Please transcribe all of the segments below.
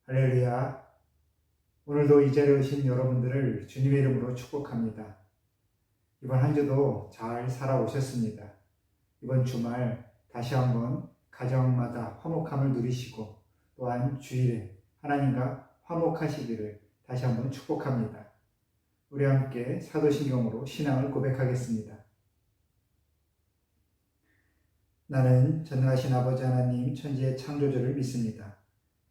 할렐루야. 오늘도 이 자리에 오신 여러분들을 주님의 이름으로 축복합니다. 이번 한 주도 잘 살아오셨습니다. 이번 주말 다시 한번 가정마다 화목함을 누리시고 또한 주일에 하나님과 화목하시기를 다시 한번 축복합니다. 우리 함께 사도신경으로 신앙을 고백하겠습니다. 나는 전능하신 아버지 하나님 천지의 창조주를 믿습니다.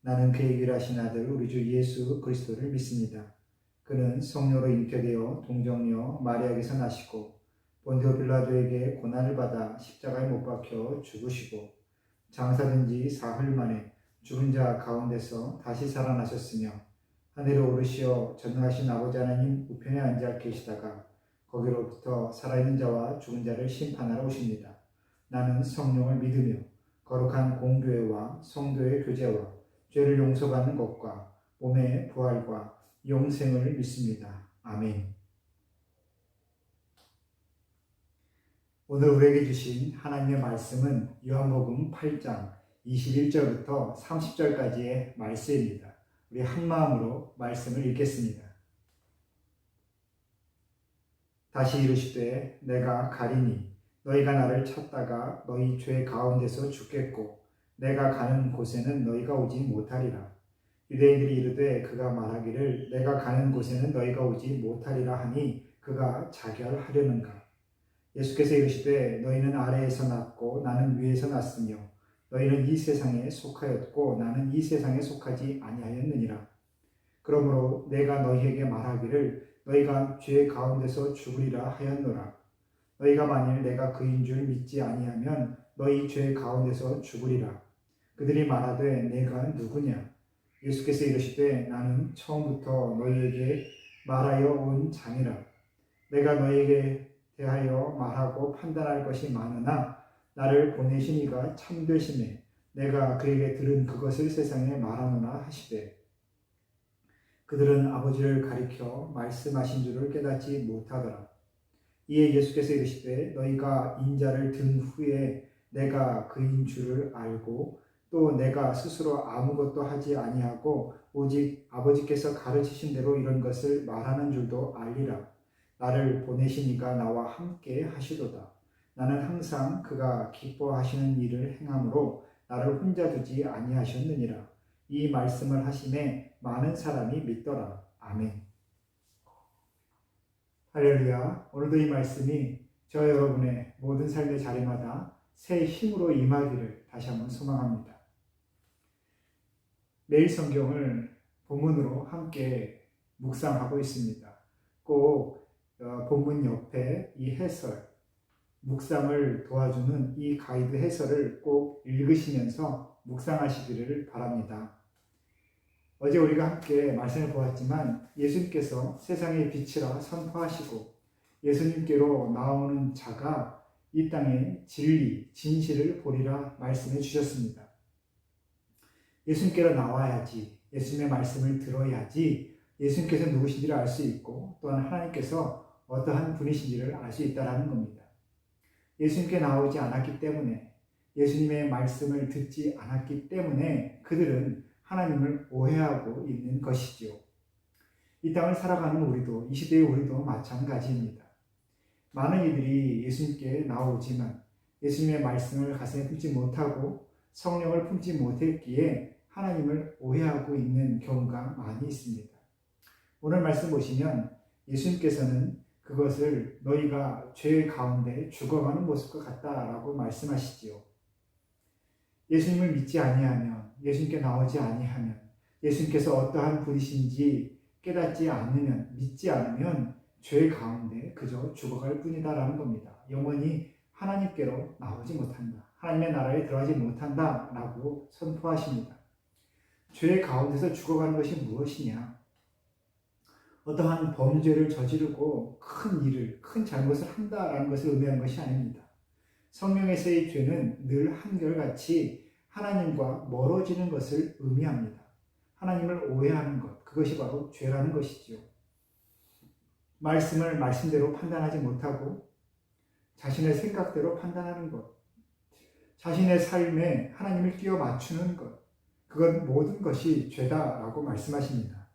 나는 그의 유일하신 아들 우리 주 예수 그리스도를 믿습니다. 그는 성령으로 잉태되어 동정녀 마리아에게서 나시고 본디오 빌라도에게 고난을 받아 십자가에 못 박혀 죽으시고 장사된 지 사흘 만에 죽은 자 가운데서 다시 살아나셨으며 하늘에 오르시어 전능하신 아버지 하나님 우편에 앉아 계시다가 거기로부터 살아있는 자와 죽은 자를 심판하러 오십니다. 나는 성령을 믿으며 거룩한 공교회와 성도의 교제와 죄를 용서받는 것과 몸의 부활과 영생을 믿습니다. 아멘. 오늘 우리에게 주신 하나님의 말씀은 요한복음 8장 21절부터 30절까지의 말씀입니다. 우리 한마음으로 말씀을 읽겠습니다. 다시 이르시되 내가 가리니 너희가 나를 찾다가 너희 죄 가운데서 죽겠고 내가 가는 곳에는 너희가 오지 못하리라. 유대인들이 이르되 그가 말하기를 내가 가는 곳에는 너희가 오지 못하리라 하니 그가 자결하려는가. 예수께서 이르시되 너희는 아래에서 났고 나는 위에서 났으며 너희는 이 세상에 속하였고 나는 이 세상에 속하지 아니하였느니라. 그러므로 내가 너희에게 말하기를 너희가 죄 가운데서 죽으리라 하였노라. 너희가 만일 내가 그인 줄 믿지 아니하면 너희 죄 가운데서 죽으리라. 그들이 말하되 내가 누구냐? 예수께서 이르시되 나는 처음부터 너희에게 말하여 온 자니라. 내가 너희에게 대하여 말하고 판단할 것이 많으나 나를 보내신 이가 참되심에 내가 그에게 들은 그것을 세상에 말하노라 하시되 그들은 아버지를 가리켜 말씀하신 줄을 깨닫지 못하더라. 이에 예수께서 이르시되 너희가 인자를 든 후에 내가 그인 줄을 알고 또 내가 스스로 아무것도 하지 아니하고 오직 아버지께서 가르치신 대로 이런 것을 말하는 줄도 알리라. 나를 보내신 이가 나와 함께 하시도다. 나는 항상 그가 기뻐하시는 일을 행함으로 나를 혼자 두지 아니하셨느니라. 이 말씀을 하심에 많은 사람이 믿더라. 아멘. 할렐루야. 오늘도 이 말씀이 저 여러분의 모든 삶의 자리마다 새 힘으로 임하기를 다시 한번 소망합니다. 매일 성경을 본문으로 함께 묵상하고 있습니다. 꼭 본문 옆에 이 해설, 묵상을 도와주는 이 가이드 해설을 꼭 읽으시면서 묵상하시기를 바랍니다. 어제 우리가 함께 말씀을 보았지만 예수님께서 세상의 빛이라 선포하시고 예수님께로 나오는 자가 이 땅에 진리, 진실을 보리라 말씀해 주셨습니다. 예수님께로 나와야지, 예수님의 말씀을 들어야지 예수님께서 누구신지를 알 수 있고 또한 하나님께서 어떠한 분이신지를 알 수 있다는 겁니다. 예수님께 나오지 않았기 때문에, 예수님의 말씀을 듣지 않았기 때문에 그들은 하나님을 오해하고 있는 것이지요. 이 땅을 살아가는 우리도, 이 시대의 우리도 마찬가지입니다. 많은 이들이 예수님께 나오지만 예수님의 말씀을 가슴에 품지 못하고 성령을 품지 못했기에 하나님을 오해하고 있는 경우가 많이 있습니다. 오늘 말씀 보시면 예수님께서는 그것을 너희가 죄 가운데 죽어가는 모습과 같다라고 말씀하시지요. 예수님을 믿지 아니하면, 예수님께 나오지 아니하면, 예수님께서 어떠한 분이신지 깨닫지 않으면, 믿지 않으면 죄 가운데 그저 죽어갈 뿐이다라는 겁니다. 영원히 하나님께로 나오지 못한다. 하나님의 나라에 들어가지 못한다라고 선포하십니다. 죄 가운데서 죽어가는 것이 무엇이냐? 어떠한 범죄를 저지르고 큰 일을, 큰 잘못을 한다라는 것을 의미하는 것이 아닙니다. 성령에서의 죄는 늘 한결같이 하나님과 멀어지는 것을 의미합니다. 하나님을 오해하는 것, 그것이 바로 죄라는 것이지요. 말씀을 말씀대로 판단하지 못하고 자신의 생각대로 판단하는 것, 자신의 삶에 하나님을 끼워 맞추는 것, 그건 모든 것이 죄다라고 말씀하십니다.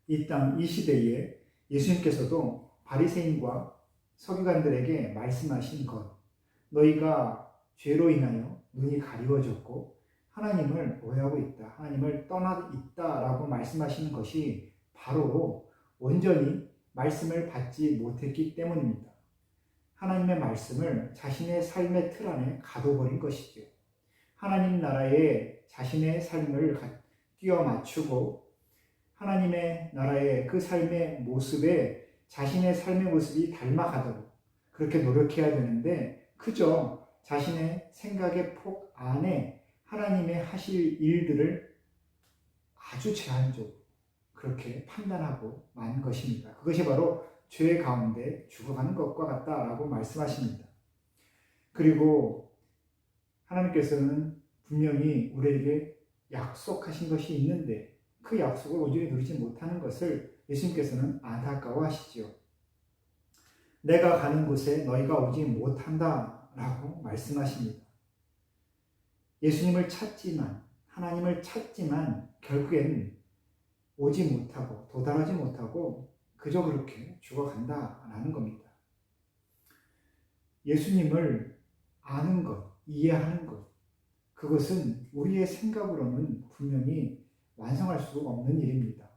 이 땅, 이 시대에 예수님께서도 바리새인과 서기관들에게 말씀하신 것, 너희가 죄로 인하여 눈이 가리워졌고 하나님을 오해하고 있다, 하나님을 떠나 있다라고 말씀하시는 것이 바로 온전히 말씀을 받지 못했기 때문입니다. 하나님의 말씀을 자신의 삶의 틀 안에 가둬버린 것이죠. 하나님 나라에 자신의 삶을 끼워 맞추고 하나님의 나라의 그 삶의 모습에 자신의 삶의 모습이 닮아가도록 그렇게 노력해야 되는데 그저 자신의 생각의 폭 안에 하나님의 하실 일들을 아주 제한적으로 그렇게 판단하고 만 것입니다. 그것이 바로 죄 가운데 죽어가는 것과 같다라고 말씀하십니다. 그리고 하나님께서는 분명히 우리에게 약속하신 것이 있는데 그 약속을 온전히 누리지 못하는 것을 예수님께서는 안타까워하시지요. 내가 가는 곳에 너희가 오지 못한다 라고 말씀하십니다. 예수님을 찾지만, 하나님을 찾지만 결국엔 오지 못하고 도달하지 못하고 그저 그렇게 죽어간다라는 겁니다. 예수님을 아는 것, 이해하는 것, 그것은 우리의 생각으로는 분명히 완성할 수 없는 일입니다.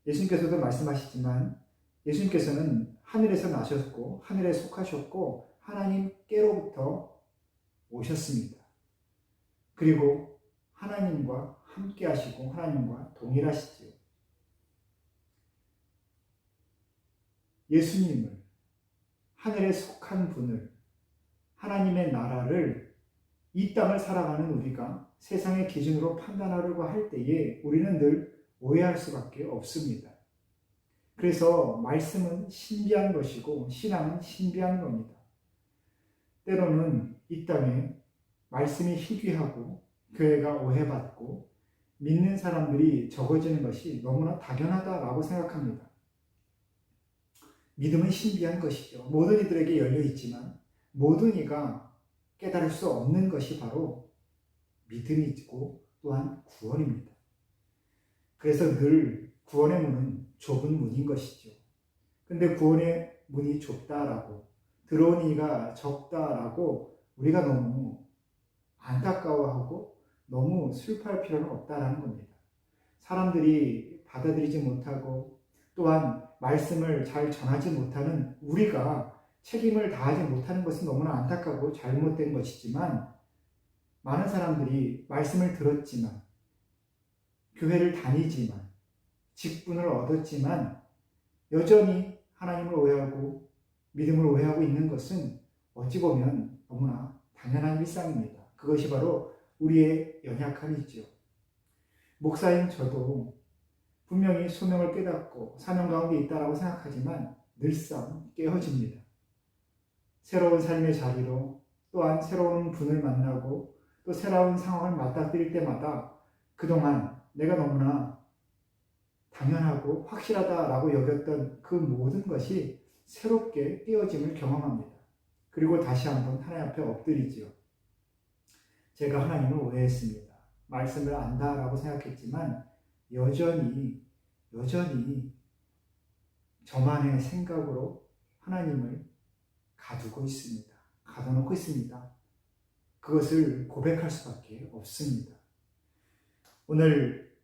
예수님께서도 말씀하시지만 예수님께서는 하늘에서 나셨고 하늘에 속하셨고 하나님께로부터 오셨습니다. 그리고 하나님과 함께 하시고 하나님과 동일하시지요. 예수님을, 하늘에 속한 분을, 하나님의 나라를 이 땅을 살아가는 우리가 세상의 기준으로 판단하려고 할 때에 우리는 늘 오해할 수밖에 없습니다. 그래서 말씀은 신비한 것이고 신앙은 신비한 겁니다. 때로는 이 땅에 말씀이 희귀하고 교회가 오해받고 믿는 사람들이 적어지는 것이 너무나 당연하다라고 생각합니다. 믿음은 신비한 것이죠. 모든 이들에게 열려있지만 모든 이가 깨달을 수 없는 것이 바로 믿음이고 또한 구원입니다. 그래서 늘 구원의 문은 좁은 문인 것이죠. 근데 구원의 문이 좁다라고 들어온 이가 적다라고 우리가 너무 안타까워하고 너무 슬퍼할 필요는 없다라는 겁니다. 사람들이 받아들이지 못하고 또한 말씀을 잘 전하지 못하는 우리가 책임을 다하지 못하는 것은 너무나 안타깝고 잘못된 것이지만 많은 사람들이 말씀을 들었지만 교회를 다니지만 직분을 얻었지만 여전히 하나님을 오해하고 믿음을 오해하고 있는 것은 어찌 보면 너무나 당연한 일상입니다. 그것이 바로 우리의 연약함이지요. 목사인 저도 분명히 소명을 깨닫고 사명 가운데 있다라고 생각하지만 늘상 깨어집니다. 새로운 삶의 자리로 또한 새로운 분을 만나고 또 새로운 상황을 맞닥뜨릴 때마다 그동안 내가 너무나 당연하고 확실하다라고 여겼던 그 모든 것이 새롭게 깨어짐을 경험합니다. 그리고 다시 한번 하나님 앞에 엎드리지요. 제가 하나님을 오해했습니다. 말씀을 안다라고 생각했지만 여전히 저만의 생각으로 하나님을 가두고 있습니다. 가둬놓고 있습니다. 그것을 고백할 수밖에 없습니다. 오늘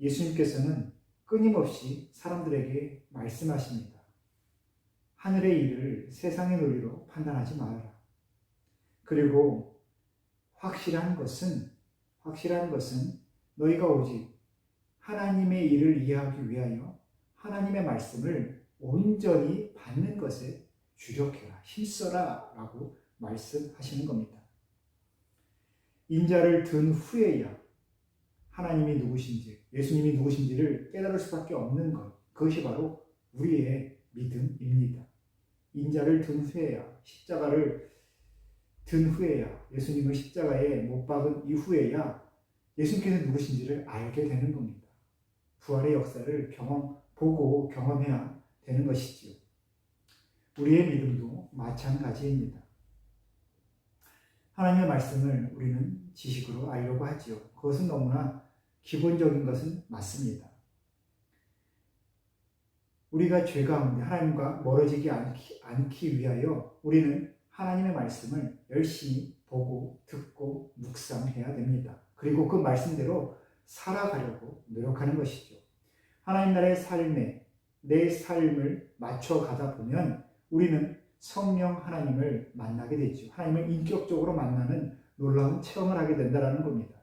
예수님께서는 끊임없이 사람들에게 말씀하십니다. 하늘의 일을 세상의 논리로 판단하지 말아라. 그리고 확실한 것은 너희가 오직 하나님의 일을 이해하기 위하여 하나님의 말씀을 온전히 받는 것에 주력해라, 힘써라 라고 말씀하시는 겁니다. 인자를 든 후에야 하나님이 누구신지, 예수님이 누구신지를 깨달을 수밖에 없는 것, 그것이 바로 우리의 믿음입니다. 인자를 든 후에야, 십자가를 든 후에야, 예수님을 십자가에 못 박은 이후에야 예수님께서 누구신지를 알게 되는 겁니다. 부활의 역사를 보고 경험해야 되는 것이지요. 우리의 믿음도 마찬가지입니다. 하나님의 말씀을 우리는 지식으로 알려고 하지요. 그것은 너무나 기본적인 것은 맞습니다. 우리가 죄 가운데 하나님과 멀어지지 않기 위하여 우리는 하나님의 말씀을 열심히 보고 듣고 묵상해야 됩니다. 그리고 그 말씀대로 살아가려고 노력하는 것이죠. 하나님 나라의 삶에 내 삶을 맞춰가다 보면 우리는 성령 하나님을 만나게 되죠. 하나님을 인격적으로 만나는 놀라운 체험을 하게 된다는 겁니다.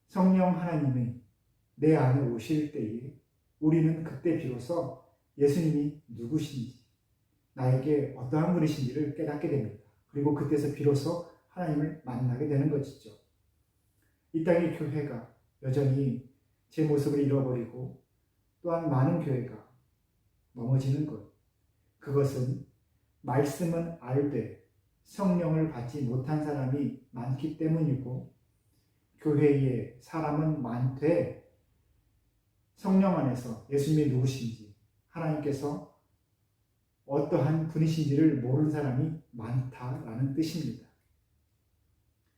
성령 하나님이 내 안에 오실 때에 우리는 그때 비로소 예수님이 누구신지, 나에게 어떠한 분이신지를 깨닫게 됩니다. 그리고 그때서 비로소 하나님을 만나게 되는 것이죠. 이 땅의 교회가 여전히 제 모습을 잃어버리고 또한 많은 교회가 넘어지는 것, 그것은 말씀은 알되 성령을 받지 못한 사람이 많기 때문이고, 교회에 사람은 많되 성령 안에서 예수님이 누구신지, 하나님께서 어떠한 분이신지를 모르는 사람이 많다라는 뜻입니다.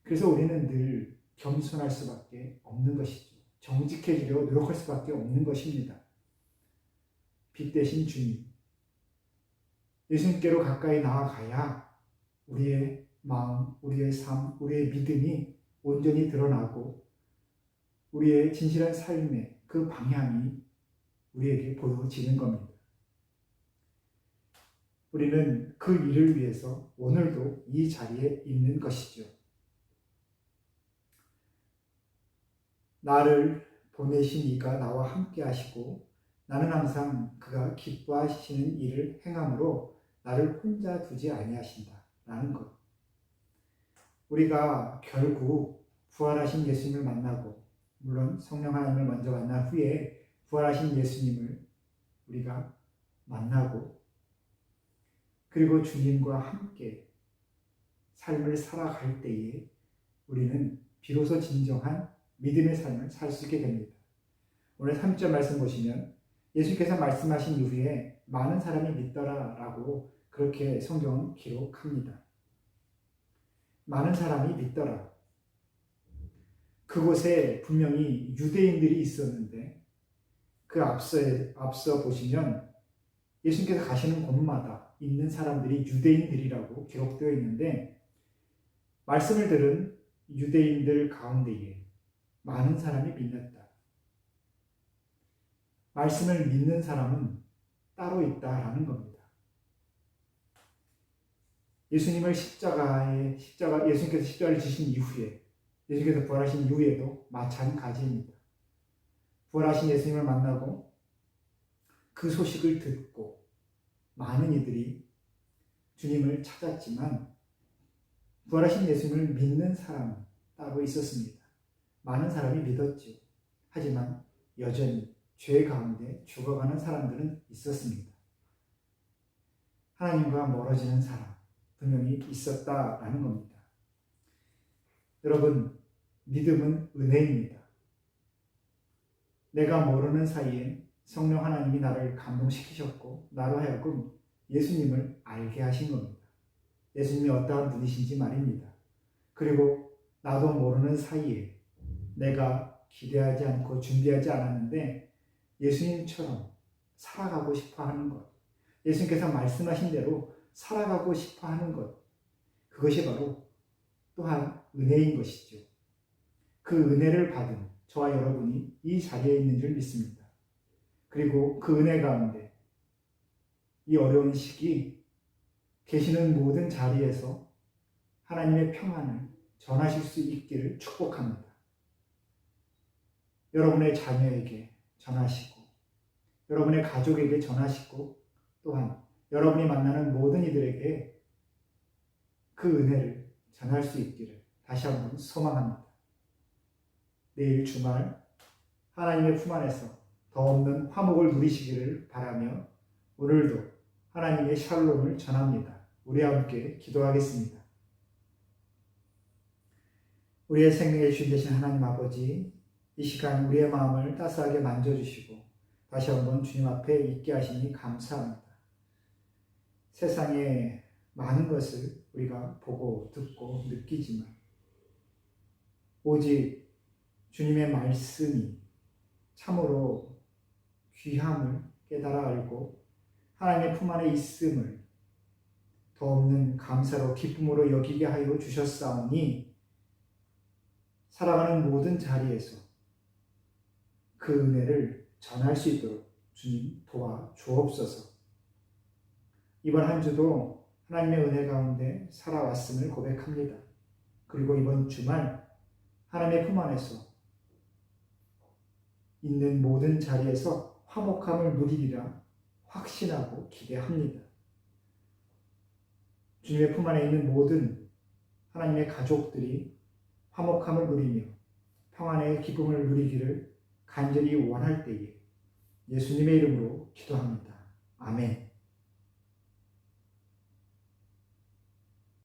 그래서 우리는 늘 겸손할 수밖에 없는 것이죠. 정직해지려 노력할 수밖에 없는 것입니다. 빛 대신 주님, 예수님께로 가까이 나아가야 우리의 마음, 우리의 삶, 우리의 믿음이 온전히 드러나고 우리의 진실한 삶의 그 방향이 우리에게 보여지는 겁니다. 우리는 그 일을 위해서 오늘도 이 자리에 있는 것이죠. 나를 보내신 이가 나와 함께 하시고 나는 항상 그가 기뻐하시는 일을 행함으로 나를 혼자 두지 아니하신다라는 것. 우리가 결국 부활하신 예수님을 만나고, 물론 성령 하나님을 먼저 만난 후에 부활하신 예수님을 우리가 만나고, 그리고 주님과 함께 삶을 살아갈 때에 우리는 비로소 진정한 믿음의 삶을 살 수 있게 됩니다. 오늘 3절 말씀 보시면 예수께서 말씀하신 이후에 많은 사람이 믿더라라고 그렇게 성경은 기록합니다. 많은 사람이 믿더라. 그곳에 분명히 유대인들이 있었는데 그 앞서 보시면 예수님께서 가시는 곳마다 있는 사람들이 유대인들이라고 기록되어 있는데, 말씀을 들은 유대인들 가운데에 많은 사람이 믿는다. 말씀을 믿는 사람은 따로 있다라는 겁니다. 예수님께서 십자가를 지신 이후에, 예수님께서 부활하신 이후에도 마찬가지입니다. 부활하신 예수님을 만나고 그 소식을 듣고 많은 이들이 주님을 찾았지만 부활하신 예수님을 믿는 사람은 따로 있었습니다. 많은 사람이 믿었죠. 하지만 여전히 죄 가운데 죽어가는 사람들은 있었습니다. 하나님과 멀어지는 사람 분명히 있었다라는 겁니다. 여러분, 믿음은 은혜입니다. 내가 모르는 사이에 성령 하나님이 나를 감동시키셨고 나로 하여금 예수님을 알게 하신 겁니다. 예수님이 어떠한 분이신지 말입니다. 그리고 나도 모르는 사이에 내가 기대하지 않고 준비하지 않았는데 예수님처럼 살아가고 싶어 하는 것, 예수님께서 말씀하신 대로 살아가고 싶어 하는 것, 그것이 바로 또한 은혜인 것이죠. 그 은혜를 받은 저와 여러분이 이 자리에 있는 줄 믿습니다. 그리고 그 은혜 가운데 이 어려운 시기 계시는 모든 자리에서 하나님의 평안을 전하실 수 있기를 축복합니다. 여러분의 자녀에게 전하시고, 여러분의 가족에게 전하시고, 또한 여러분이 만나는 모든 이들에게 그 은혜를 전할 수 있기를 다시 한번 소망합니다. 내일 주말 하나님의 품 안에서 더 없는 화목을 누리시기를 바라며 오늘도 하나님의 샬롬을 전합니다. 우리 함께 기도하겠습니다. 우리의 생명의 주인 되신 하나님 아버지, 이 시간 우리의 마음을 따스하게 만져주시고 다시 한번 주님 앞에 있게 하시니 감사합니다. 세상에 많은 것을 우리가 보고 듣고 느끼지만 오직 주님의 말씀이 참으로 귀함을 깨달아 알고 하나님의 품 안에 있음을 더 없는 감사로 기쁨으로 여기게 하여 주셨사오니 살아가는 모든 자리에서 그 은혜를 전할 수 있도록 주님 도와 주옵소서. 이번 한 주도 하나님의 은혜 가운데 살아왔음을 고백합니다. 그리고 이번 주말 하나님의 품 안에서 있는 모든 자리에서 화목함을 누리리라 확신하고 기대합니다. 주님의 품 안에 있는 모든 하나님의 가족들이 화목함을 누리며 평안의 기쁨을 누리기를 간절히 원할 때에 예수님의 이름으로 기도합니다. 아멘.